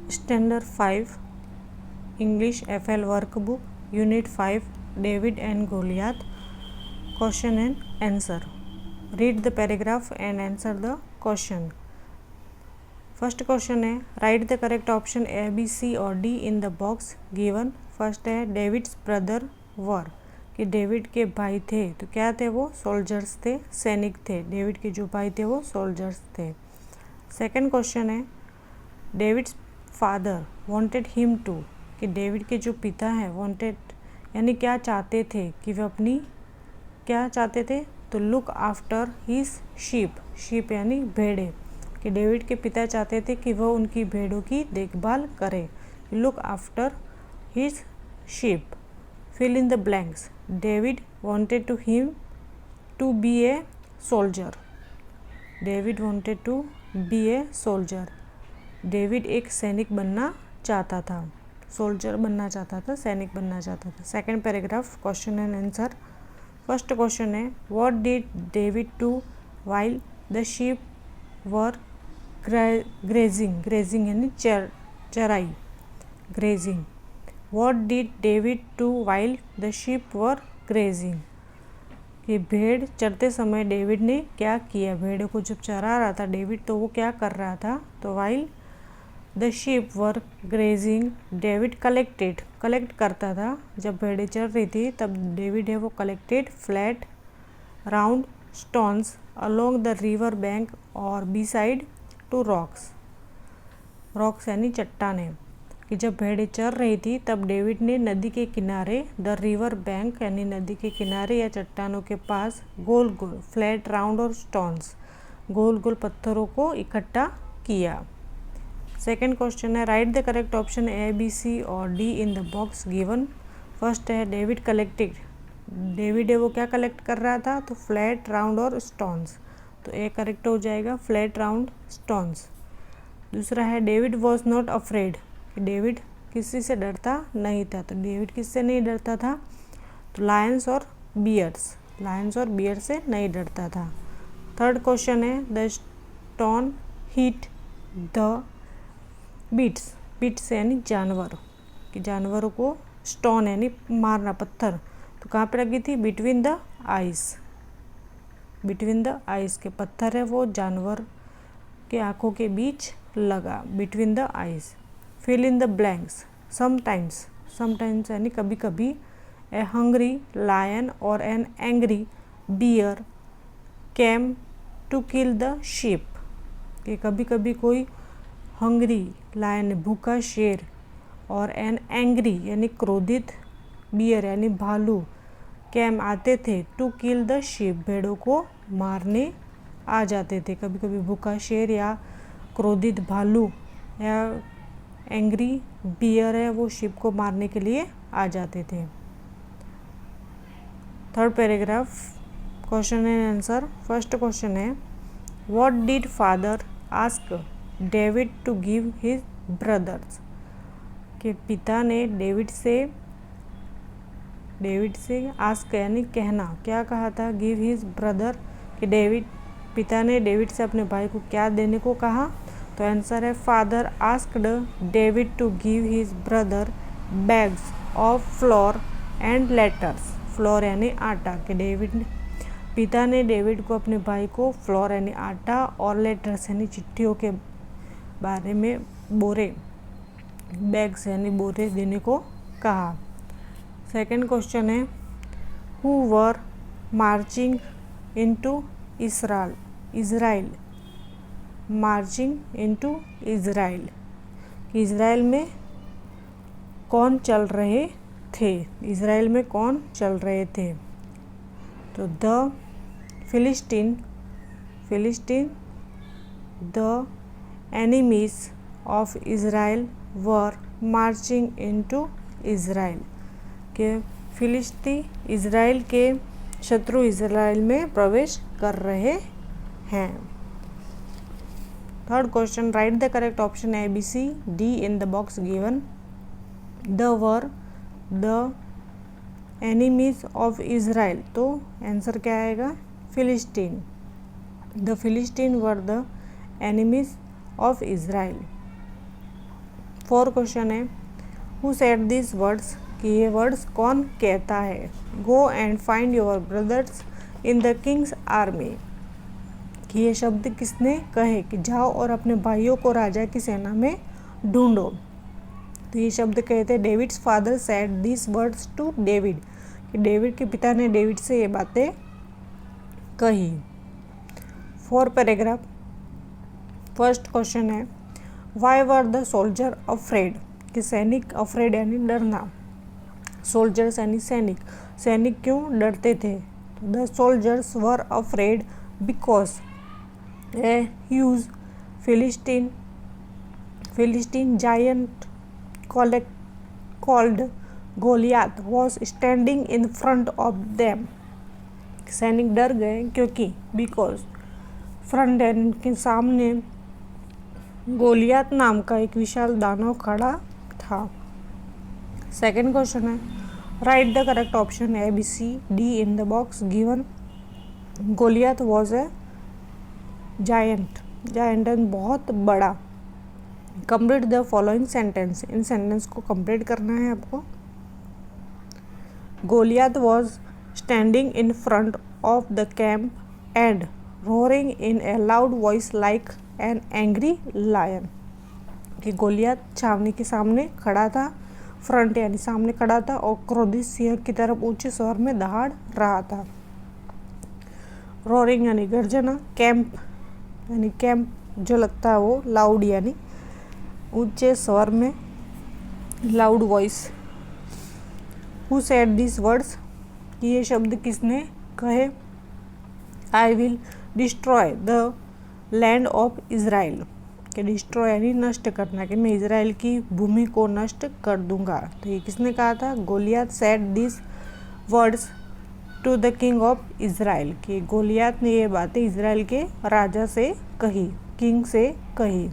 Standard 5 English FL Workbook Unit 5 David and Goliath. Question and answer. Read the paragraph and answer the question. First question है write the correct option A B C और D in the box given. First है David's brother were कि David के भाई थे तो क्या थे वो सोल्जर्स थे, सैनिक थे. डेविड के जो भाई थे वो सोल्जर्स थे. सेकंड क्वेश्चन है David's father wanted him to कि डेविड के जो पिता हैं वांटेड यानी क्या चाहते थे कि वे अपनी क्या चाहते थे तो look after his sheep. Sheep यानी भेड़े कि डेविड के पिता चाहते थे कि वह उनकी भेड़ों की देखभाल करे. Look after his sheep. Fill in the blanks. David wanted to him to be a soldier. David wanted to be a soldier. David एक सैनिक बनना चाहता था. सोल्जर बनना चाहता था, सैनिक बनना चाहता था. Second paragraph question and answer. First question है what did David do while the sheep were grazing. Grazing यानी चराई, grazing. What did David do while the sheep were grazing कि भेड़ चरते समय डेविड ने क्या किया. भेड़ को जब चरा रहा था डेविड तो वो क्या कर रहा था तो while the sheep were grazing David collected. Collect करता था. जब भेड़ें चर रही थी तब डेविड है वो collected flat round stones along the river bank और beside to rocks. Rocks यानी चट्टाने कि जब भेड़ें चर रही थी तब डेविड ने नदी के किनारे द रिवर बैंक यानी नदी के किनारे या चट्टानों के पास गोल गोल फ्लैट राउंड और स्टोन्स गोल गोल पत्थरों को इकट्ठा किया. सेकेंड क्वेश्चन है write the correct option A B C और D in the box given. First है डेविड कलेक्टेड. डेविड है वो क्या कलेक्ट कर रहा था तो फ्लैट राउंड और स्टोन्स तो ए करेक्ट हो जाएगा फ्लैट राउंड स्टोन्स. दूसरा है David was not afraid. David किसी से डरता नहीं था तो डेविड किससे नहीं डरता था तो लायंस और बियर्स. लायंस और बियर से नहीं डरता था. थर्ड क्वेश्चन है the stone hit the beasts. Beasts यानी जानवर कि जानवरों को स्टोन यानी मारना पत्थर तो कहाँ पे लगी थी between the ice. Between the ice के पत्थर है वो जानवर के आँखों के बीच लगा between the eyes. Fill in the blanks. Sometimes. Sometimes यानी कभी कभी ए हंग्री लायन और an angry bear came to kill the sheep कि कभी कभी कोई हंग्री लायन भूखा शेर और एन एंग्री यानी क्रोधित बियर यानी भालू कैम आते थे टू किल द शीप भेड़ों को मारने आ जाते थे. कभी कभी भूखा शेर या क्रोधित भालू या एंग्री बियर है वो शीप को मारने के लिए आ जाते थे. Third paragraph question and answer. First question है what did father ask David to give his brothers के पिता ने डेविड से आस्क यानी कहना क्या कहा था गिव हिज ब्रदर कि डेविड पिता ने डेविड से अपने भाई को क्या देने को कहा तो आंसर है father asked David to give his brother bags of flour and letters. Flour यानी आटा कि पिता ने डेविड को अपने भाई को फ्लोर यानी आटा और लेटर्स यानी चिट्ठियों के बारे में बोरे बैग्स यानी बोरे देने को कहा. सेकंड क्वेश्चन है who were marching into Israel. Marching into Israel Israel में कौन चल रहे थे. इज़राइल में कौन चल रहे थे तो the Philistine. The enemies of Israel were marching into Israel के फिलिस्ती इज़राइल के शत्रु इज़राइल में प्रवेश कर रहे हैं. Third question write the correct option A B C D in the box given. The were the enemies of Israel तो आंसर क्या आएगा Philistine. The Philistine were the enemies of Israel. 4 question है, who said this words, कि ये words कौन कहता है। Go and find your brothers in the king's army, कि ये शब्द किसने कहे, कि जाओ और अपने भाइयों को राजा की सेना में ढूंढो। तो ये शब्द कहते, David's father said this words to David, कि डेविड के पिता ने डेविड से ये बातें कही। 4 पैराग्राफ। फर्स्ट क्वेश्चन है, why were the soldier afraid, कि सैनिक अफ्रेड यानी डरना, सोल्जर्स यानी सैनिक, सैनिक क्यों डरते थे। The soldiers were afraid because a huge Philistine giant called Goliath was standing in front of them, सैनिक डर गए क्योंकि बिकॉज फ्रंट एंड के सामने गोलियात नाम का एक विशाल दानव खड़ा था। सेकेंड क्वेश्चन है, write the correct option A B C D in the box given. Goliath was a giant and बहुत बड़ा। कंप्लीट द फॉलोइंग सेंटेंस, इन सेंटेंस को कंप्लीट करना है आपको। Goliath was standing in front of the camp and roaring in a loud voice like an angry lion, कि Goliath छावनी के सामने खड़ा था, फ्रंट यानी सामने खड़ा था और क्रोधित सिंह की तरफ ऊंचे स्वर में दहाड़ रहा था। रोरिंग यानी गर्जना, कैंप यानी कैंप जो लगता है वो, लाउड यानी ऊंचे स्वर में, loud voice. Who said this words, ये शब्द किसने कहे। I will destroy the land of Israel, कि डिस्ट्रॉय यानी नष्ट करना, कि मैं इज़राइल की भूमि को नष्ट कर दूंगा। तो ये किसने कहा था। Goliath said this words to the king of Israel, कि गोलियात ने ये बातें इज़राइल के राजा से कही, किंग से कही।